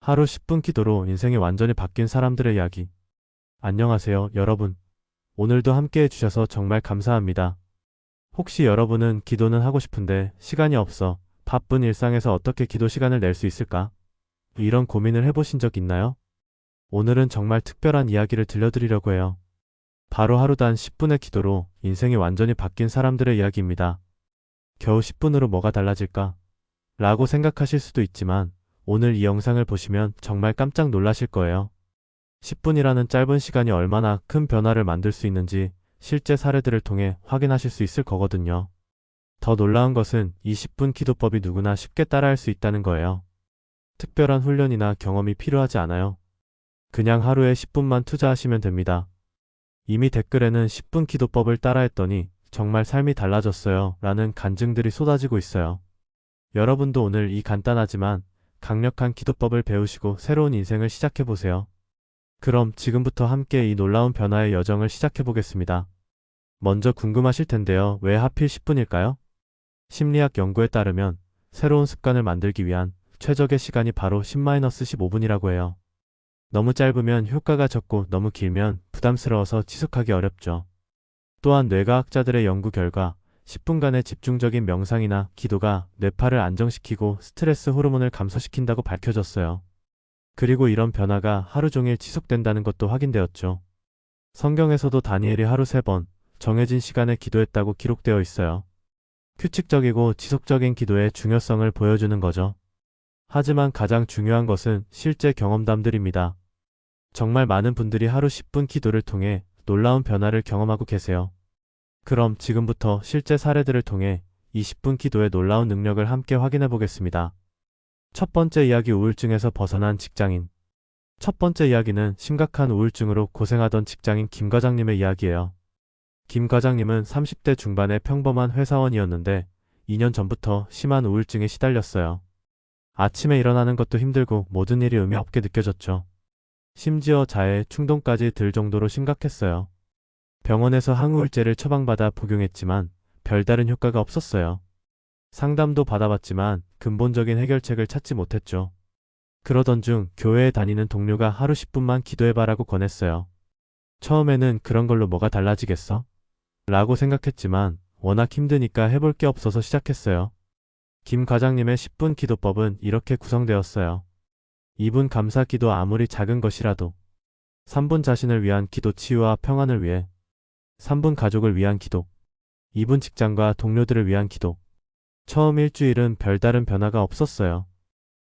하루 10분 기도로 인생이 완전히 바뀐 사람들의 이야기. 안녕하세요, 여러분. 오늘도 함께 해주셔서 정말 감사합니다. 혹시 여러분은 기도는 하고 싶은데 시간이 없어 바쁜 일상에서 어떻게 기도 시간을 낼 수 있을까? 이런 고민을 해보신 적 있나요? 오늘은 정말 특별한 이야기를 들려드리려고 해요. 바로 하루 단 10분의 기도로 인생이 완전히 바뀐 사람들의 이야기입니다. 겨우 10분으로 뭐가 달라질까? 라고 생각하실 수도 있지만 오늘 이 영상을 보시면 정말 깜짝 놀라실 거예요. 10분이라는 짧은 시간이 얼마나 큰 변화를 만들 수 있는지 실제 사례들을 통해 확인하실 수 있을 거거든요. 더 놀라운 것은 이 10분 기도법이 누구나 쉽게 따라할 수 있다는 거예요. 특별한 훈련이나 경험이 필요하지 않아요. 그냥 하루에 10분만 투자하시면 됩니다. 이미 댓글에는 10분 기도법을 따라했더니 정말 삶이 달라졌어요 라는 간증들이 쏟아지고 있어요. 여러분도 오늘 이 간단하지만 강력한 기도법을 배우시고 새로운 인생을 시작해보세요. 그럼 지금부터 함께 이 놀라운 변화의 여정을 시작해보겠습니다. 먼저 궁금하실 텐데요. 왜 하필 10분일까요? 심리학 연구에 따르면 새로운 습관을 만들기 위한 최적의 시간이 바로 10-15분이라고 해요. 너무 짧으면 효과가 적고 너무 길면 부담스러워서 지속하기 어렵죠. 또한 뇌과학자들의 연구 결과 10분간의 집중적인 명상이나 기도가 뇌파를 안정시키고 스트레스 호르몬을 감소시킨다고 밝혀졌어요. 그리고 이런 변화가 하루 종일 지속된다는 것도 확인되었죠. 성경에서도 다니엘이 하루 3번 정해진 시간에 기도했다고 기록되어 있어요. 규칙적이고 지속적인 기도의 중요성을 보여주는 거죠. 하지만 가장 중요한 것은 실제 경험담들입니다. 정말 많은 분들이 하루 10분 기도를 통해 놀라운 변화를 경험하고 계세요. 그럼 지금부터 실제 사례들을 통해 20분 기도의 놀라운 능력을 함께 확인해 보겠습니다. 첫 번째 이야기, 우울증에서 벗어난 직장인. 첫 번째 이야기는 심각한 우울증으로 고생하던 직장인 김 과장님의 이야기예요. 김 과장님은 30대 중반의 평범한 회사원이었는데 2년 전부터 심한 우울증에 시달렸어요. 아침에 일어나는 것도 힘들고 모든 일이 의미 없게 느껴졌죠. 심지어 자해 충동까지 들 정도로 심각했어요. 병원에서 항우울제를 처방받아 복용했지만 별다른 효과가 없었어요. 상담도 받아봤지만 근본적인 해결책을 찾지 못했죠. 그러던 중 교회에 다니는 동료가 하루 10분만 기도해봐라고 권했어요. 처음에는 그런 걸로 뭐가 달라지겠어? 라고 생각했지만 워낙 힘드니까 해볼 게 없어서 시작했어요. 김 과장님의 10분 기도법은 이렇게 구성되었어요. 2분 감사 기도, 아무리 작은 것이라도. 3분 자신을 위한 기도, 치유와 평안을 위해. 3분 가족을 위한 기도. 2분 직장과 동료들을 위한 기도. 처음 일주일은 별다른 변화가 없었어요.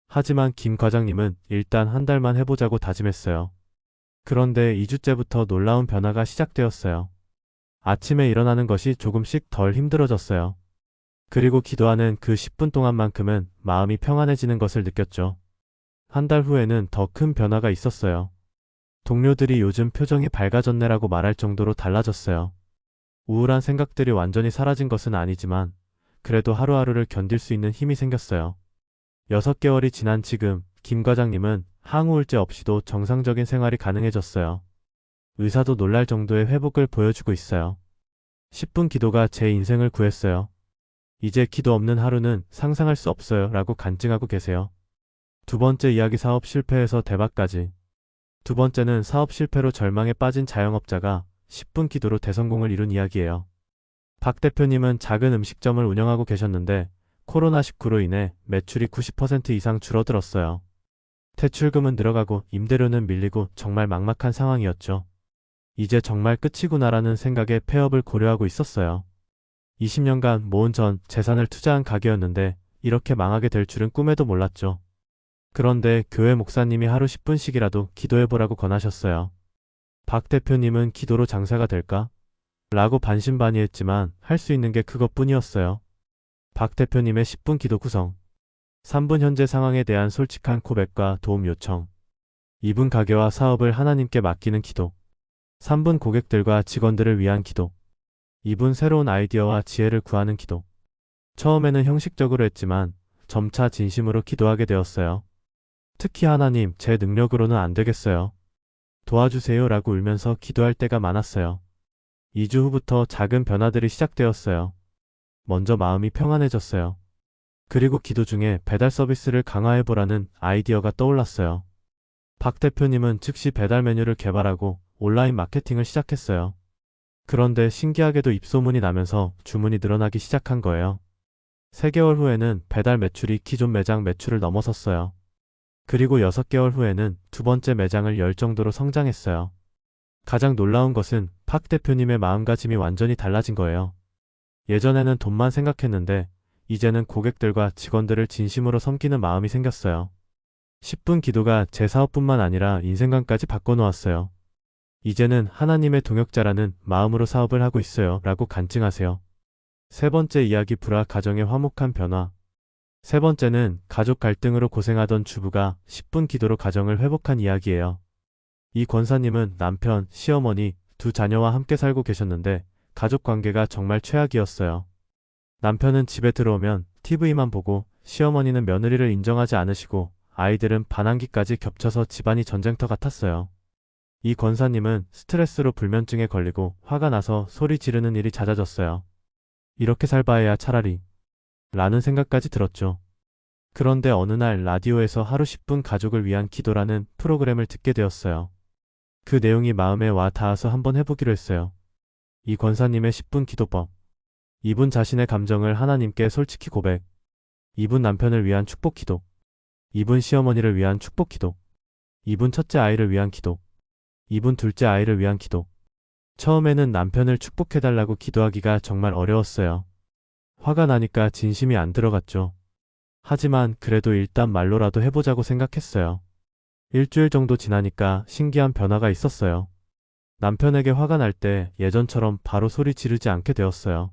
하지만 김 과장님은 일단 한 달만 해보자고 다짐했어요. 그런데 2주째부터 놀라운 변화가 시작되었어요. 아침에 일어나는 것이 조금씩 덜 힘들어졌어요. 그리고 기도하는 그 10분 동안만큼은 마음이 평안해지는 것을 느꼈죠. 한 달 후에는 더 큰 변화가 있었어요. 동료들이 요즘 표정이 밝아졌네라고 말할 정도로 달라졌어요. 우울한 생각들이 완전히 사라진 것은 아니지만 그래도 하루하루를 견딜 수 있는 힘이 생겼어요. 6개월이 지난 지금 김 과장님은 항우울제 없이도 정상적인 생활이 가능해졌어요. 의사도 놀랄 정도의 회복을 보여주고 있어요. 10분 기도가 제 인생을 구했어요. 이제 기도 없는 하루는 상상할 수 없어요 라고 간증하고 계세요. 두 번째 이야기, 사업 실패에서 대박까지. 두 번째는 사업 실패로 절망에 빠진 자영업자가 10분 기도로 대성공을 이룬 이야기예요. 박 대표님은 작은 음식점을 운영하고 계셨는데 코로나19로 인해 매출이 90% 이상 줄어들었어요. 대출금은 늘어가고 임대료는 밀리고 정말 막막한 상황이었죠. 이제 정말 끝이구나라는 생각에 폐업을 고려하고 있었어요. 20년간 모은 전 재산을 투자한 가게였는데 이렇게 망하게 될 줄은 꿈에도 몰랐죠. 그런데 교회 목사님이 하루 10분씩이라도 기도해보라고 권하셨어요. 박 대표님은 기도로 장사가 될까? 라고 반신반의했지만 할 수 있는 게 그것뿐이었어요. 박 대표님의 10분 기도 구성. 3분 현재 상황에 대한 솔직한 고백과 도움 요청. 2분 가게와 사업을 하나님께 맡기는 기도. 3분 고객들과 직원들을 위한 기도. 2분 새로운 아이디어와 지혜를 구하는 기도. 처음에는 형식적으로 했지만 점차 진심으로 기도하게 되었어요. 특히 하나님, 제 능력으로는 안 되겠어요. 도와주세요 라고 울면서 기도할 때가 많았어요. 2주 후부터 작은 변화들이 시작되었어요. 먼저 마음이 평안해졌어요. 그리고 기도 중에 배달 서비스를 강화해보라는 아이디어가 떠올랐어요. 박 대표님은 즉시 배달 메뉴를 개발하고 온라인 마케팅을 시작했어요. 그런데 신기하게도 입소문이 나면서 주문이 늘어나기 시작한 거예요. 3개월 후에는 배달 매출이 기존 매장 매출을 넘어섰어요. 그리고 6개월 후에는 두 번째 매장을 열 정도로 성장했어요. 가장 놀라운 것은 박 대표님의 마음가짐이 완전히 달라진 거예요. 예전에는 돈만 생각했는데 이제는 고객들과 직원들을 진심으로 섬기는 마음이 생겼어요. 10분 기도가 제 사업뿐만 아니라 인생관까지 바꿔놓았어요. 이제는 하나님의 동역자라는 마음으로 사업을 하고 있어요. 라고 간증하세요. 세 번째 이야기 불화 가정의 화목한 변화. 세 번째는 가족 갈등으로 고생하던 주부가 10분 기도로 가정을 회복한 이야기예요. 이 권사님은 남편, 시어머니, 두 자녀와 함께 살고 계셨는데 가족 관계가 정말 최악이었어요. 남편은 집에 들어오면 TV만 보고 시어머니는 며느리를 인정하지 않으시고 아이들은 반항기까지 겹쳐서 집안이 전쟁터 같았어요. 이 권사님은 스트레스로 불면증에 걸리고 화가 나서 소리 지르는 일이 잦아졌어요. 이렇게 살 바에야 차라리 라는 생각까지 들었죠. 그런데 어느 날 라디오에서 하루 10분 가족을 위한 기도라는 프로그램을 듣게 되었어요. 그 내용이 마음에 와 닿아서 한번 해보기로 했어요. 이 권사님의 10분 기도법. 이분 자신의 감정을 하나님께 솔직히 고백. 이분 남편을 위한 축복 기도. 이분 시어머니를 위한 축복 기도. 이분 첫째 아이를 위한 기도. 이분 둘째 아이를 위한 기도. 처음에는 남편을 축복해달라고 기도하기가 정말 어려웠어요. 화가 나니까 진심이 안 들어갔죠. 하지만 그래도 일단 말로라도 해보자고 생각했어요. 일주일 정도 지나니까 신기한 변화가 있었어요. 남편에게 화가 날 때 예전처럼 바로 소리 지르지 않게 되었어요.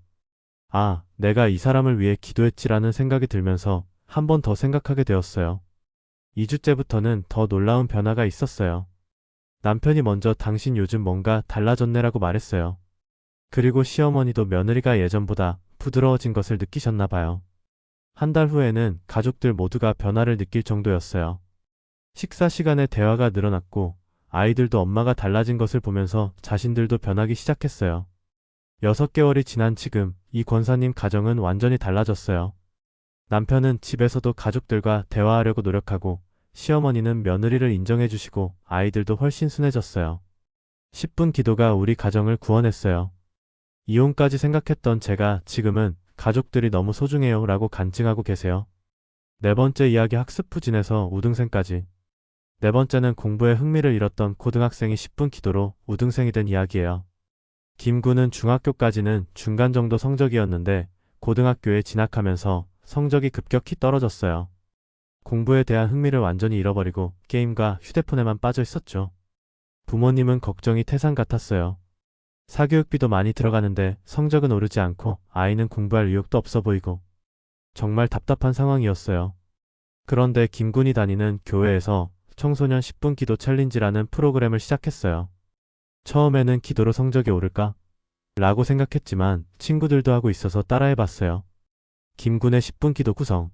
아, 내가 이 사람을 위해 기도했지라는 생각이 들면서 한 번 더 생각하게 되었어요. 2주째부터는 더 놀라운 변화가 있었어요. 남편이 먼저 당신 요즘 뭔가 달라졌네라고 말했어요. 그리고 시어머니도 며느리가 예전보다 부드러워진 것을 느끼셨나 봐요. 한 달 후에는 가족들 모두가 변화를 느낄 정도였어요. 식사 시간에 대화가 늘어났고 아이들도 엄마가 달라진 것을 보면서 자신들도 변하기 시작했어요. 6개월이 지난 지금 이 권사님 가정은 완전히 달라졌어요. 남편은 집에서도 가족들과 대화하려고 노력하고 시어머니는 며느리를 인정해주시고 아이들도 훨씬 순해졌어요. 10분 기도가 우리 가정을 구원했어요. 이혼까지 생각했던 제가 지금은 가족들이 너무 소중해요 라고 간증하고 계세요. 네 번째 이야기 학습 후진에서 우등생까지. 네 번째는 공부에 흥미를 잃었던 고등학생이 10분 기도로 우등생이 된 이야기예요. 김군은 중학교까지는 중간 정도 성적이었는데 고등학교에 진학하면서 성적이 급격히 떨어졌어요. 공부에 대한 흥미를 완전히 잃어버리고 게임과 휴대폰에만 빠져 있었죠. 부모님은 걱정이 태산 같았어요. 사교육비도 많이 들어가는데 성적은 오르지 않고 아이는 공부할 의욕도 없어 보이고 정말 답답한 상황이었어요. 그런데 김군이 다니는 교회에서 청소년 10분 기도 챌린지라는 프로그램을 시작했어요. 처음에는 기도로 성적이 오를까? 라고 생각했지만 친구들도 하고 있어서 따라해봤어요. 김군의 10분 기도 구성.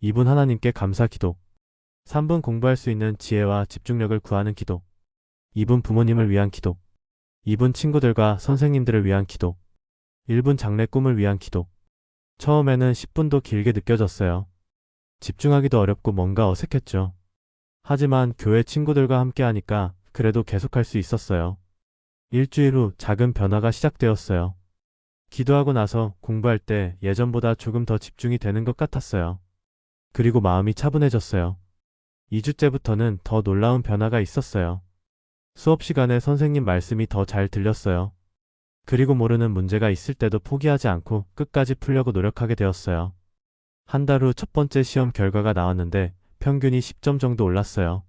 2분 하나님께 감사 기도. 3분 공부할 수 있는 지혜와 집중력을 구하는 기도. 2분 부모님을 위한 기도. 2분 친구들과 선생님들을 위한 기도. 1분 장래 꿈을 위한 기도. 처음에는 10분도 길게 느껴졌어요. 집중하기도 어렵고 뭔가 어색했죠. 하지만 교회 친구들과 함께 하니까 그래도 계속할 수 있었어요. 일주일 후 작은 변화가 시작되었어요. 기도하고 나서 공부할 때 예전보다 조금 더 집중이 되는 것 같았어요. 그리고 마음이 차분해졌어요. 2주째부터는 더 놀라운 변화가 있었어요. 수업 시간에 선생님 말씀이 더 잘 들렸어요. 그리고 모르는 문제가 있을 때도 포기하지 않고 끝까지 풀려고 노력하게 되었어요. 한 달 후 첫 번째 시험 결과가 나왔는데 평균이 10점 정도 올랐어요.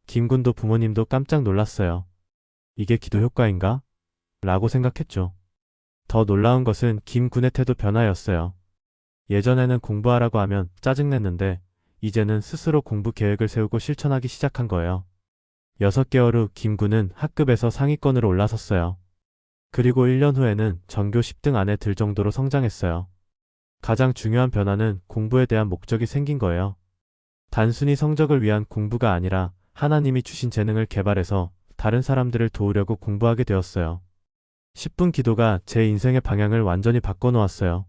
김군도 부모님도 깜짝 놀랐어요. 이게 기도 효과인가? 라고 생각했죠. 더 놀라운 것은 김군의 태도 변화였어요. 예전에는 공부하라고 하면 짜증냈는데 이제는 스스로 공부 계획을 세우고 실천하기 시작한 거예요. 6개월 후 김군은 학급에서 상위권으로 올라섰어요. 그리고 1년 후에는 전교 10등 안에 들 정도로 성장했어요. 가장 중요한 변화는 공부에 대한 목적이 생긴 거예요. 단순히 성적을 위한 공부가 아니라 하나님이 주신 재능을 개발해서 다른 사람들을 도우려고 공부하게 되었어요. 10분 기도가 제 인생의 방향을 완전히 바꿔놓았어요.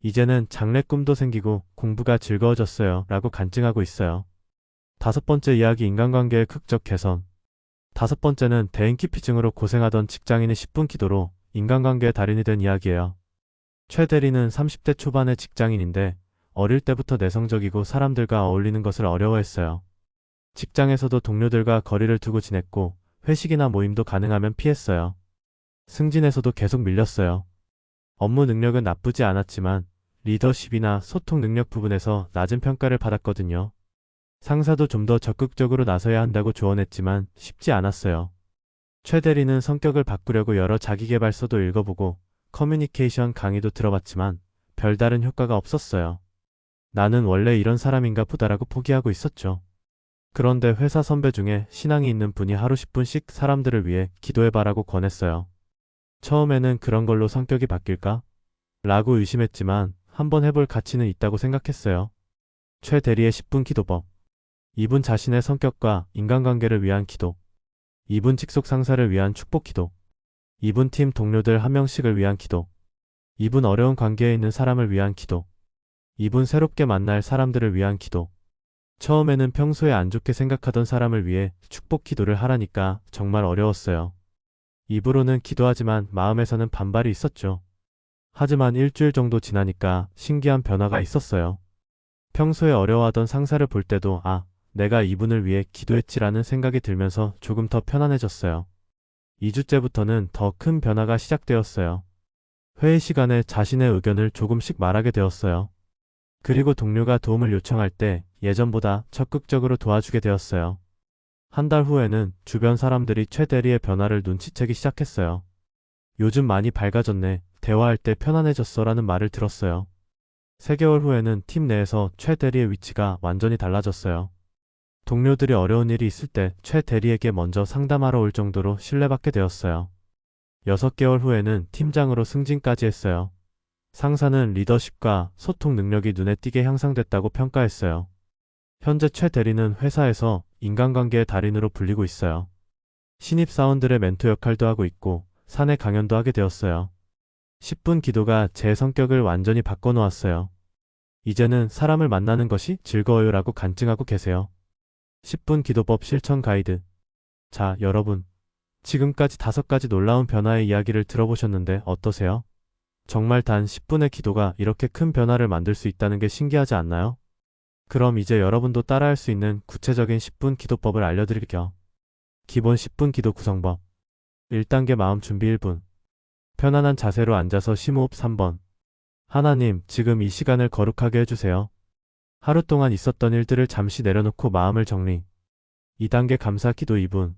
이제는 장래 꿈도 생기고 공부가 즐거워졌어요. 라고 간증하고 있어요. 5번째 이야기 인간관계의 극적 개선. 5번째는 대인기피증으로 고생하던 직장인의 10분 기도로 인간관계의 달인이 된 이야기예요. 최 대리는 30대 초반의 직장인인데 어릴 때부터 내성적이고 사람들과 어울리는 것을 어려워했어요. 직장에서도 동료들과 거리를 두고 지냈고 회식이나 모임도 가능하면 피했어요. 승진에서도 계속 밀렸어요. 업무 능력은 나쁘지 않았지만 리더십이나 소통 능력 부분에서 낮은 평가를 받았거든요. 상사도 좀 더 적극적으로 나서야 한다고 조언했지만 쉽지 않았어요. 최 대리는 성격을 바꾸려고 여러 자기계발서도 읽어보고 커뮤니케이션 강의도 들어봤지만 별다른 효과가 없었어요. 나는 원래 이런 사람인가 보다라고 포기하고 있었죠. 그런데 회사 선배 중에 신앙이 있는 분이 하루 10분씩 사람들을 위해 기도해봐라고 권했어요. 처음에는 그런 걸로 성격이 바뀔까? 라고 의심했지만 한번 해볼 가치는 있다고 생각했어요. 최 대리의 10분 기도법. 이분 자신의 성격과 인간관계를 위한 기도. 이분 직속 상사를 위한 축복 기도. 이분 팀 동료들 한 명씩을 위한 기도. 이분 어려운 관계에 있는 사람을 위한 기도. 이분 새롭게 만날 사람들을 위한 기도. 처음에는 평소에 안 좋게 생각하던 사람을 위해 축복 기도를 하라니까 정말 어려웠어요. 입으로는 기도하지만 마음에서는 반발이 있었죠. 하지만 일주일 정도 지나니까 신기한 변화가 있었어요. 평소에 어려워하던 상사를 볼 때도 내가 이분을 위해 기도했지라는 생각이 들면서 조금 더 편안해졌어요. 2주째부터는 더 큰 변화가 시작되었어요. 회의 시간에 자신의 의견을 조금씩 말하게 되었어요. 그리고 동료가 도움을 요청할 때 예전보다 적극적으로 도와주게 되었어요. 한 달 후에는 주변 사람들이 최 대리의 변화를 눈치채기 시작했어요. 요즘 많이 밝아졌네, 대화할 때 편안해졌어 라는 말을 들었어요. 3개월 후에는 팀 내에서 최 대리의 위치가 완전히 달라졌어요. 동료들이 어려운 일이 있을 때 최 대리에게 먼저 상담하러 올 정도로 신뢰받게 되었어요. 6개월 후에는 팀장으로 승진까지 했어요. 상사는 리더십과 소통 능력이 눈에 띄게 향상됐다고 평가했어요. 현재 최 대리는 회사에서 인간관계의 달인으로 불리고 있어요. 신입사원들의 멘토 역할도 하고 있고 사내 강연도 하게 되었어요. 10분 기도가 제 성격을 완전히 바꿔놓았어요. 이제는 사람을 만나는 것이 즐거워요 라고 간증하고 계세요. 10분 기도법 실천 가이드. 자, 여러분. 지금까지 5가지 놀라운 변화의 이야기를 들어보셨는데 어떠세요? 정말 단 10분의 기도가 이렇게 큰 변화를 만들 수 있다는 게 신기하지 않나요? 그럼 이제 여러분도 따라할 수 있는 구체적인 10분 기도법을 알려드릴게요. 기본 10분 기도 구성법. 1단계 마음 준비 1분. 편안한 자세로 앉아서 심호흡 3번. 하나님, 지금 이 시간을 거룩하게 해주세요. 하루 동안 있었던 일들을 잠시 내려놓고 마음을 정리. 2단계 감사 기도 2분.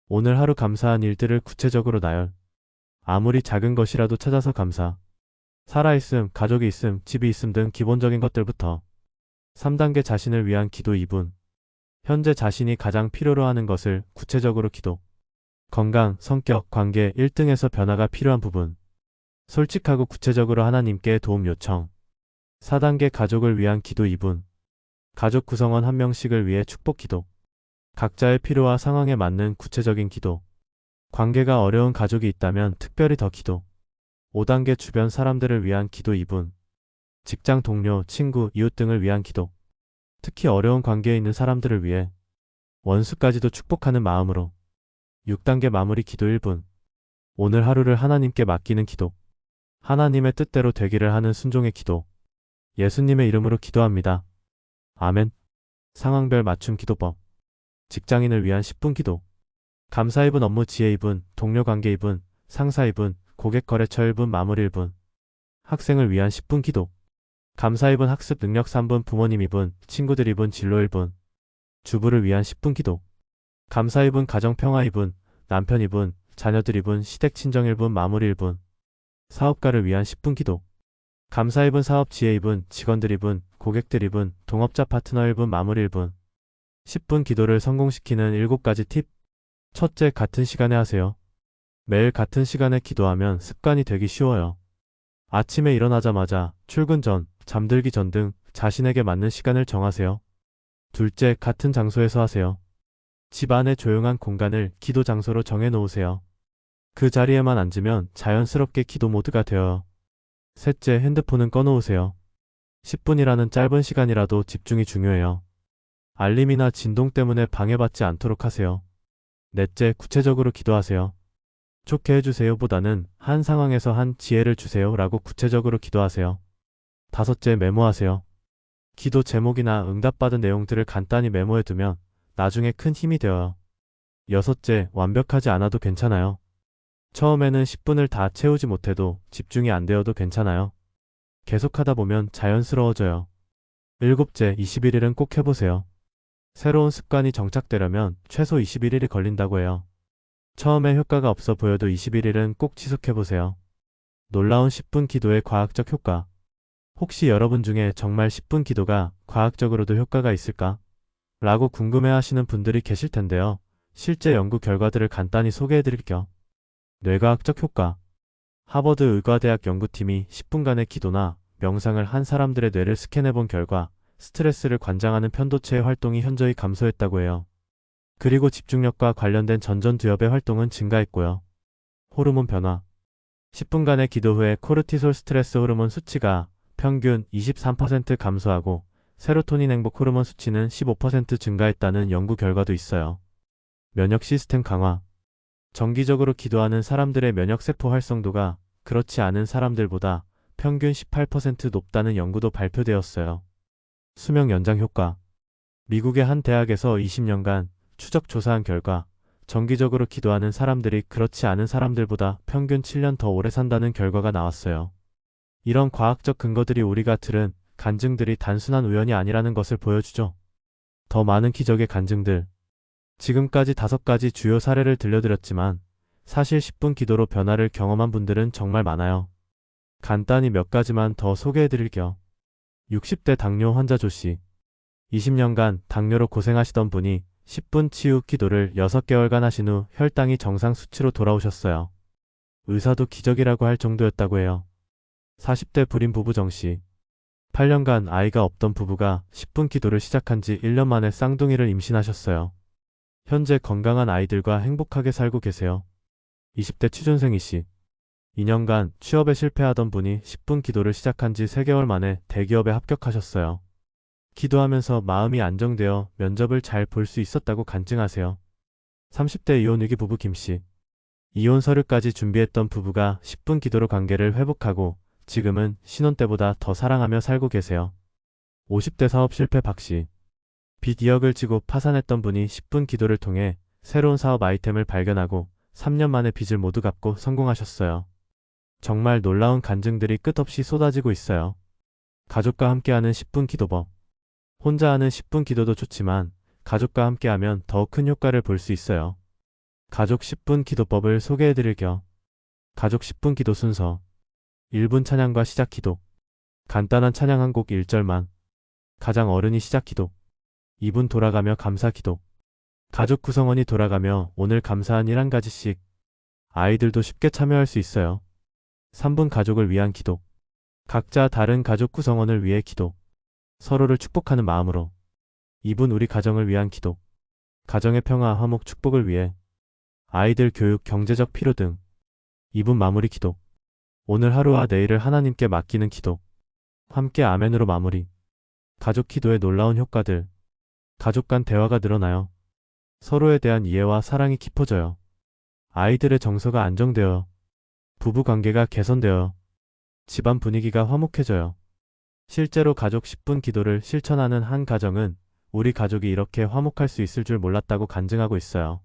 오늘 하루 감사한 일들을 구체적으로 나열. 아무리 작은 것이라도 찾아서 감사. 살아있음, 가족이 있음, 집이 있음 등 기본적인 것들부터. 3단계 자신을 위한 기도 2분. 현재 자신이 가장 필요로 하는 것을 구체적으로 기도. 건강, 성격, 관계 1등에서 변화가 필요한 부분. 솔직하고 구체적으로 하나님께 도움 요청. 4단계 가족을 위한 기도 2분. 가족 구성원 한 명씩을 위해 축복 기도. 각자의 필요와 상황에 맞는 구체적인 기도. 관계가 어려운 가족이 있다면 특별히 더 기도. 5단계 주변 사람들을 위한 기도 2분. 직장 동료, 친구, 이웃 등을 위한 기도. 특히 어려운 관계에 있는 사람들을 위해 원수까지도 축복하는 마음으로. 6단계 마무리 기도 1분. 오늘 하루를 하나님께 맡기는 기도. 하나님의 뜻대로 되기를 하는 순종의 기도. 예수님의 이름으로 기도합니다. 아멘. 상황별 맞춤 기도법. 직장인을 위한 10분 기도. 감사 1분, 업무 지혜 2분, 동료 관계 2분, 상사 2분, 고객 거래처 1분, 마무리 1분. 학생을 위한 10분 기도. 감사 1분, 학습 능력 3분, 부모님 2분, 친구들 2분, 진로 1분. 주부를 위한 10분 기도. 감사 1분, 가정 평화 2분, 남편 2분, 자녀들 2분, 시댁 친정 1분, 마무리 1분. 사업가를 위한 10분 기도. 감사 1분, 사업 지혜 2분, 직원들 2분, 고객들 2분, 동업자 파트너 1분, 마무리 1분. 10분 기도를 성공시키는 7가지 팁. 첫째, 같은 시간에 하세요. 매일 같은 시간에 기도하면 습관이 되기 쉬워요. 아침에 일어나자마자, 출근 전, 잠들기 전 등 자신에게 맞는 시간을 정하세요. 둘째, 같은 장소에서 하세요. 집 안의 조용한 공간을 기도 장소로 정해 놓으세요. 그 자리에만 앉으면 자연스럽게 기도 모드가 되어요. 셋째, 핸드폰은 꺼놓으세요. 10분이라는 짧은 시간이라도 집중이 중요해요. 알림이나 진동 때문에 방해받지 않도록 하세요. 넷째, 구체적으로 기도하세요. 좋게 해주세요 보다는 한 상황에서 한 지혜를 주세요 라고 구체적으로 기도하세요. 다섯째, 메모하세요. 기도 제목이나 응답받은 내용들을 간단히 메모해두면 나중에 큰 힘이 되어요. 여섯째, 완벽하지 않아도 괜찮아요. 처음에는 10분을 다 채우지 못해도 집중이 안 되어도 괜찮아요. 계속하다 보면 자연스러워져요. 일곱째, 21일은 꼭 해보세요. 새로운 습관이 정착되려면 최소 21일이 걸린다고 해요. 처음에 효과가 없어 보여도 21일은 꼭 지속해보세요. 놀라운 10분 기도의 과학적 효과. 혹시 여러분 중에 정말 10분 기도가 과학적으로도 효과가 있을까? 라고 궁금해하시는 분들이 계실 텐데요. 실제 연구 결과들을 간단히 소개해드릴게요. 뇌과학적 효과. 하버드 의과대학 연구팀이 10분간의 기도나 명상을 한 사람들의 뇌를 스캔해본 결과 스트레스를 관장하는 편도체의 활동이 현저히 감소했다고 해요. 그리고 집중력과 관련된 전전두엽의 활동은 증가했고요. 호르몬 변화. 10분간의 기도 후에 코르티솔 스트레스 호르몬 수치가 평균 23% 감소하고 세로토닌 행복 호르몬 수치는 15% 증가했다는 연구 결과도 있어요. 면역 시스템 강화. 정기적으로 기도하는 사람들의 면역세포 활성도가 그렇지 않은 사람들보다 평균 18% 높다는 연구도 발표되었어요. 수명 연장 효과. 미국의 한 대학에서 20년간 추적 조사한 결과 정기적으로 기도하는 사람들이 그렇지 않은 사람들보다 평균 7년 더 오래 산다는 결과가 나왔어요. 이런 과학적 근거들이 우리가 들은 간증들이 단순한 우연이 아니라는 것을 보여주죠. 더 많은 기적의 간증들. 지금까지 5가지 주요 사례를 들려드렸지만 사실 10분 기도로 변화를 경험한 분들은 정말 많아요. 간단히 몇 가지만 더 소개해드릴게요. 60대 당뇨 환자 조씨. 20년간 당뇨로 고생하시던 분이 10분 치유 기도를 6개월간 하신 후 혈당이 정상 수치로 돌아오셨어요. 의사도 기적이라고 할 정도였다고 해요. 40대 불임 부부 정씨. 8년간 아이가 없던 부부가 10분 기도를 시작한 지 1년 만에 쌍둥이를 임신하셨어요. 현재 건강한 아이들과 행복하게 살고 계세요. 20대 취준생 이씨. 2년간 취업에 실패하던 분이 10분 기도를 시작한 지 3개월 만에 대기업에 합격하셨어요. 기도하면서 마음이 안정되어 면접을 잘 볼 수 있었다고 간증하세요. 30대 이혼 위기 부부 김씨. 이혼 서류까지 준비했던 부부가 10분 기도로 관계를 회복하고 지금은 신혼 때보다 더 사랑하며 살고 계세요. 50대 사업 실패 박씨. 빚 2억을 지고 파산했던 분이 10분 기도를 통해 새로운 사업 아이템을 발견하고 3년 만에 빚을 모두 갚고 성공하셨어요. 정말 놀라운 간증들이 끝없이 쏟아지고 있어요. 가족과 함께하는 10분 기도법. 혼자 하는 10분 기도도 좋지만 가족과 함께하면 더 큰 효과를 볼 수 있어요. 가족 10분 기도법을 소개해드릴게요. 가족 10분 기도 순서. 1분 찬양과 시작 기도. 간단한 찬양 한 곡 1절만. 가장 어른이 시작 기도. 2분 돌아가며 감사 기도. 가족 구성원이 돌아가며 오늘 감사한 일 한 가지씩. 아이들도 쉽게 참여할 수 있어요. 3분 가족을 위한 기도. 각자 다른 가족 구성원을 위해 기도. 서로를 축복하는 마음으로. 2분 우리 가정을 위한 기도. 가정의 평화, 화목, 축복을 위해. 아이들 교육, 경제적 필요 등. 2분 마무리 기도. 오늘 하루와 내일을 하나님께 맡기는 기도. 함께 아멘으로 마무리. 가족 기도의 놀라운 효과들. 가족 간 대화가 늘어나요. 서로에 대한 이해와 사랑이 깊어져요. 아이들의 정서가 안정되어요. 부부 관계가 개선되어요. 집안 분위기가 화목해져요. 실제로 가족 10분 기도를 실천하는 한 가정은 우리 가족이 이렇게 화목할 수 있을 줄 몰랐다고 간증하고 있어요.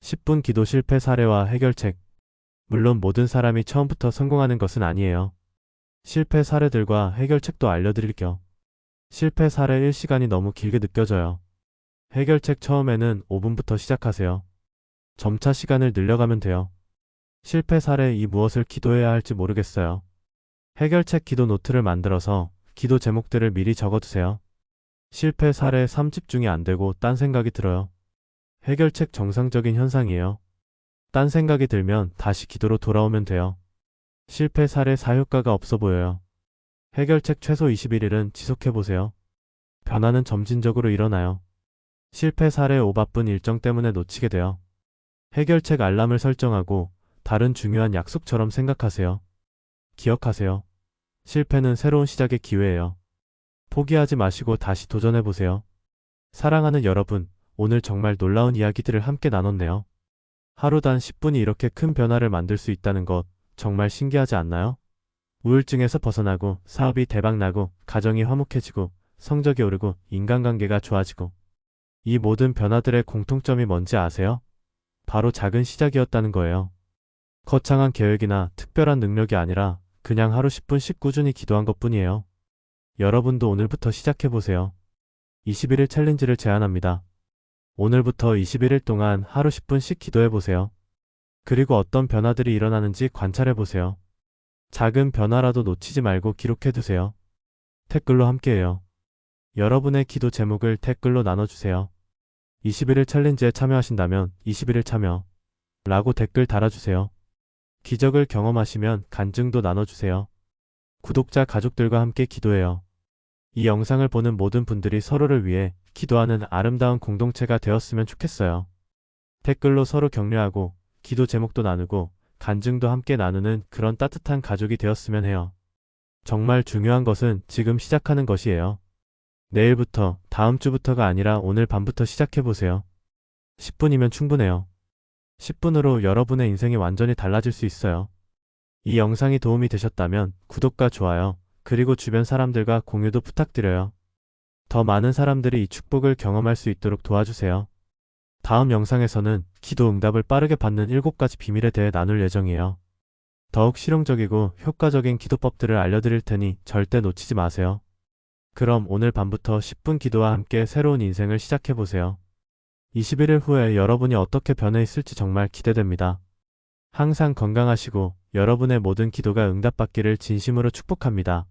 10분 기도 실패 사례와 해결책. 물론 모든 사람이 처음부터 성공하는 것은 아니에요. 실패 사례들과 해결책도 알려드릴게요. 실패 사례 1시간이 너무 길게 느껴져요. 해결책 처음에는 5분부터 시작하세요. 점차 시간을 늘려가면 돼요. 실패 사례 2 무엇을 기도해야 할지 모르겠어요. 해결책 기도 노트를 만들어서 기도 제목들을 미리 적어두세요. 실패 사례 3 집중이 안 되고 딴 생각이 들어요. 해결책 정상적인 현상이에요. 딴 생각이 들면 다시 기도로 돌아오면 돼요. 실패 사례 4 효과가 없어 보여요. 해결책 최소 21일은 지속해보세요. 변화는 점진적으로 일어나요. 실패 사례 5 바쁜 일정 때문에 놓치게 돼요. 해결책 알람을 설정하고 다른 중요한 약속처럼 생각하세요. 기억하세요. 실패는 새로운 시작의 기회예요. 포기하지 마시고 다시 도전해보세요. 사랑하는 여러분, 오늘 정말 놀라운 이야기들을 함께 나눴네요. 하루 단 10분이 이렇게 큰 변화를 만들 수 있다는 것 정말 신기하지 않나요? 우울증에서 벗어나고 사업이 대박나고 가정이 화목해지고 성적이 오르고 인간관계가 좋아지고 이 모든 변화들의 공통점이 뭔지 아세요? 바로 작은 시작이었다는 거예요. 거창한 계획이나 특별한 능력이 아니라 그냥 하루 10분씩 꾸준히 기도한 것뿐이에요. 여러분도 오늘부터 시작해보세요. 21일 챌린지를 제안합니다. 오늘부터 21일 동안 하루 10분씩 기도해보세요. 그리고 어떤 변화들이 일어나는지 관찰해보세요. 작은 변화라도 놓치지 말고 기록해두세요. 댓글로 함께해요. 여러분의 기도 제목을 댓글로 나눠주세요. 21일 챌린지에 참여하신다면 21일 참여 라고 댓글 달아주세요. 기적을 경험하시면 간증도 나눠주세요. 구독자 가족들과 함께 기도해요. 이 영상을 보는 모든 분들이 서로를 위해 기도하는 아름다운 공동체가 되었으면 좋겠어요. 댓글로 서로 격려하고 기도 제목도 나누고 간증도 함께 나누는 그런 따뜻한 가족이 되었으면 해요. 정말 중요한 것은 지금 시작하는 것이에요. 내일부터, 다음 주부터가 아니라 오늘 밤부터 시작해보세요. 10분이면 충분해요. 10분으로 여러분의 인생이 완전히 달라질 수 있어요. 이 영상이 도움이 되셨다면 구독과 좋아요, 그리고 주변 사람들과 공유도 부탁드려요. 더 많은 사람들이 이 축복을 경험할 수 있도록 도와주세요. 다음 영상에서는 기도 응답을 빠르게 받는 7가지 비밀에 대해 나눌 예정이에요. 더욱 실용적이고 효과적인 기도법들을 알려드릴 테니 절대 놓치지 마세요. 그럼 오늘 밤부터 10분 기도와 함께 새로운 인생을 시작해보세요. 21일 후에 여러분이 어떻게 변해 있을지 정말 기대됩니다. 항상 건강하시고 여러분의 모든 기도가 응답받기를 진심으로 축복합니다.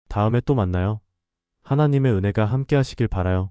다음에 또 만나요. 하나님의 은혜가 함께 하시길 바라요.